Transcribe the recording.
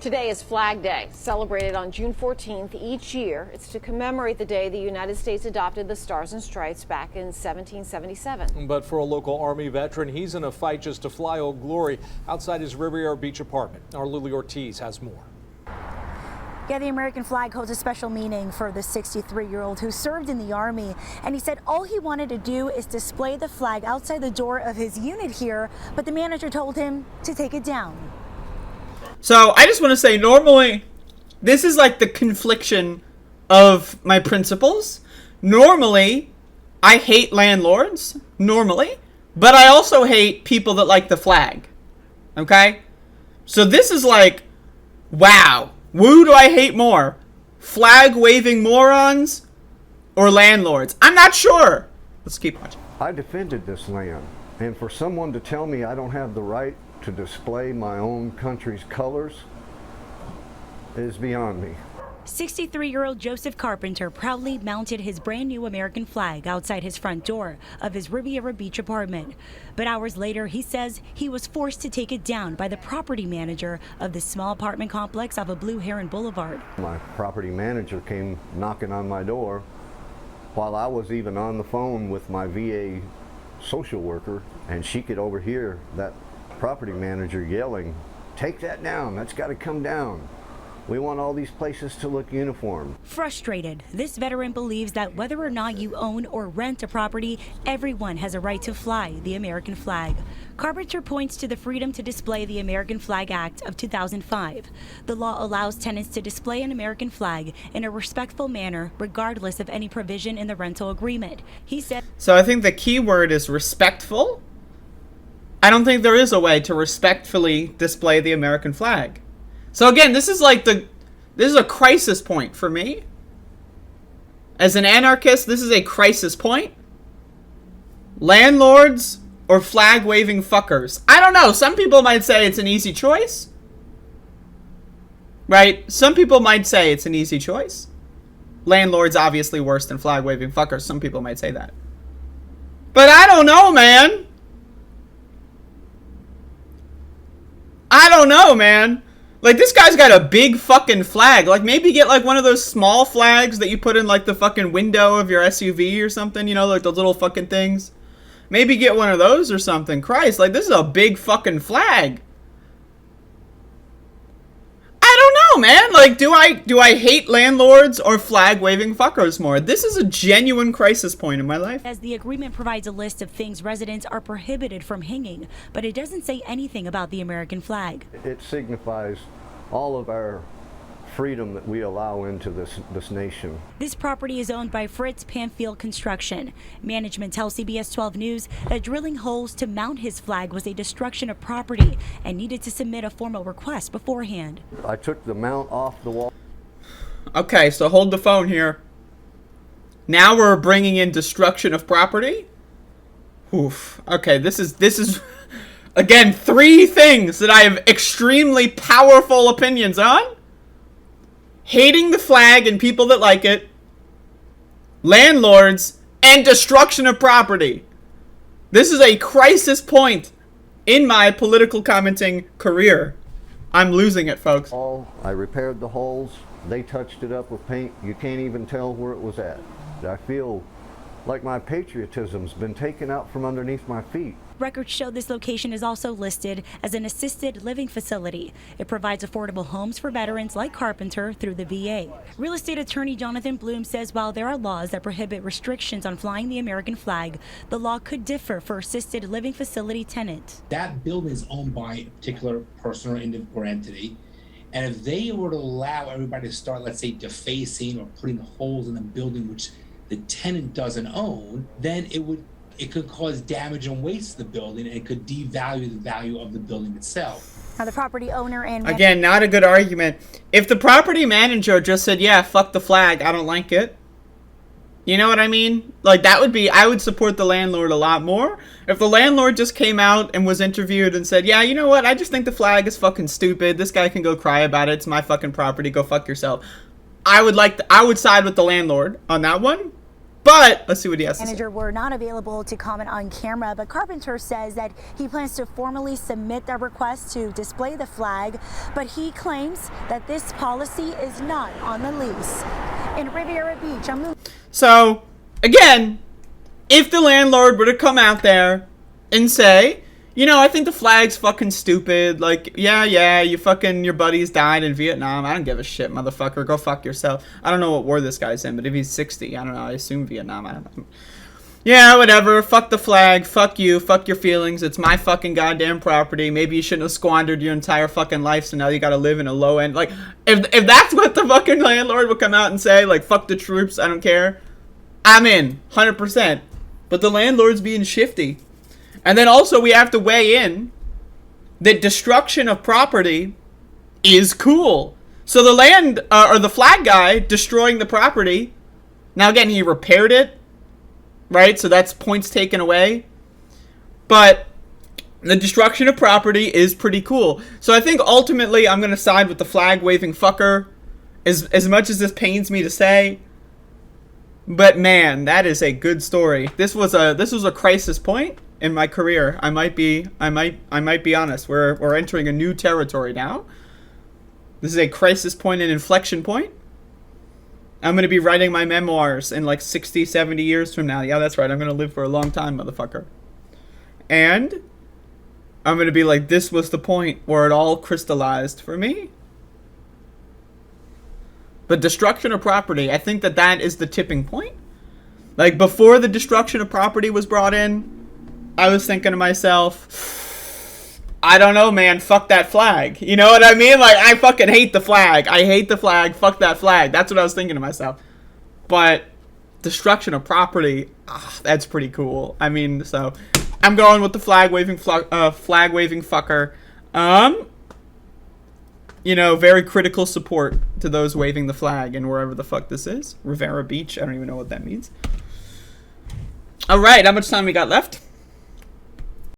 Today is Flag Day, celebrated on June 14th each year. It's to commemorate the day the United States adopted the Stars and Stripes back in 1777. But for a local Army veteran, he's in a fight just to fly Old Glory outside his Riviera Beach apartment. Our Lily Ortiz has more. Yeah, the American flag holds a special meaning for the 63-year-old who served in the Army. And he said all he wanted to do is display the flag outside the door of his unit here, but the manager told him to take it down. So I just want to say, normally, this is like the confliction of my principles. Normally, I hate landlords, normally, but I also hate people that like the flag, okay? So this is like, wow, who do I hate more? Flag-waving morons or landlords? I'm not sure. Let's keep watching. I defended this land, and for someone to tell me I don't have the right to display my own country's colors is beyond me. 63-year-old Joseph Carpenter proudly mounted his brand new American flag outside his front door of his Riviera Beach apartment. But hours later, he says he was forced to take it down by the property manager of this small apartment complex off of Blue Heron Boulevard. My property manager came knocking on my door while I was even on the phone with my VA social worker, and she could overhear that property manager yelling, "Take that down, that's got to come down. We want all these places to look uniform." Frustrated, this veteran believes that whether or not you own or rent a property, everyone has a right to fly the American flag. Carpenter points to the Freedom to Display the American Flag Act of 2005. The law allows tenants to display an American flag in a respectful manner, regardless of any provision in the rental agreement. He said, So I think the key word is respectful. I don't think there is a way to respectfully display the American flag. So again, this is a crisis point for me. As an anarchist, this is a crisis point. Landlords or flag-waving fuckers? I don't know. Some people might say it's an easy choice. Right? Some people might say it's an easy choice. Landlord's obviously worse than flag-waving fuckers. Some people might say that. But I don't know, man. I don't know, man. Like, this guy's got a big fucking flag. Like, maybe get, like, one of those small flags that you put in, like, the fucking window of your SUV or something. You know, like, the little fucking things. Maybe get one of those or something. Christ, like, this is a big fucking flag. I don't know, man. Like, do I hate landlords or flag-waving fuckers more? This is a genuine crisis point in my life. as the agreement provides a list of things residents are prohibited from hanging, but it doesn't say anything about the American flag. It signifies all of our freedom that we allow into this nation. This property is owned by Fritz Panfield Construction. Management tells CBS 12 News that drilling holes to mount his flag was a destruction of property and needed to submit a formal request beforehand. I took the mount off the wall. Okay, so hold the phone here. Now we're bringing in destruction of property? Oof. Okay, this is again, 3 things that I have extremely powerful opinions on. Hating the flag and people that like it, landlords, and destruction of property. This is a crisis point in my political commenting career. I'm losing it, folks. I repaired the holes. They touched it up with paint. You can't even tell where it was at. I feel like my patriotism's been taken out from underneath my feet. Records show this location is also listed as an assisted living facility. It provides affordable homes for veterans like Carpenter through the VA. Real estate attorney Jonathan Bloom says while there are laws that prohibit restrictions on flying the American flag, the law could differ for assisted living facility tenants. That building is owned by a particular person or entity. And if they were to allow everybody to start, let's say, defacing or putting holes in the building which the tenant doesn't own, then it could cause damage and waste to the building, and it could devalue the value of the building itself. Now the property owner and... Again, not a good argument. If the property manager just said, yeah, fuck the flag, I don't like it. You know what I mean? Like, that would be, I would support the landlord a lot more. If the landlord just came out and was interviewed and said, yeah, you know what, I just think the flag is fucking stupid. This guy can go cry about it. It's my fucking property. Go fuck yourself. I would side with the landlord on that one. But let's see what he has to say. Manager were not available to comment on camera, but Carpenter says that he plans to formally submit their request to display the flag, but he claims that this policy is not on the lease. In Riviera Beach, So, again, if the landlord were to come out there and say, you know, I think the flag's fucking stupid. Like, yeah, your buddies died in Vietnam. I don't give a shit, motherfucker. Go fuck yourself. I don't know what war this guy's in, but if he's 60, I don't know. I assume Vietnam. I don't know. Yeah, whatever. Fuck the flag. Fuck you. Fuck your feelings. It's my fucking goddamn property. Maybe you shouldn't have squandered your entire fucking life, so now you gotta live in a low end. Like, if that's what the fucking landlord would come out and say, like, fuck the troops, I don't care, I'm in. 100%. But the landlord's being shifty. And then also we have to weigh in that destruction of property is cool. So the or the flag guy destroying the property, now again, he repaired it, right? So that's points taken away. But the destruction of property is pretty cool. So I think ultimately I'm going to side with the flag waving fucker, as much as this pains me to say. But man, that is a good story. This was a crisis point in my career. I might be honest. We're entering a new territory now. This is a crisis point and inflection point. I'm going to be writing my memoirs in like 60, 70 years from now. Yeah, that's right. I'm going to live for a long time, motherfucker. And I'm going to be like, this was the point where it all crystallized for me. But destruction of property, I think that is the tipping point. Like, before the destruction of property was brought in, I was thinking to myself, I don't know, man, fuck that flag. You know what I mean? Like, I fucking hate the flag. I hate the flag. Fuck that flag. That's what I was thinking to myself. But destruction of property, that's pretty cool. I mean, so I'm going with the flag-waving fucker. You know, very critical support to those waving the flag and wherever the fuck this is. Riviera Beach. I don't even know what that means. All right, how much time we got left?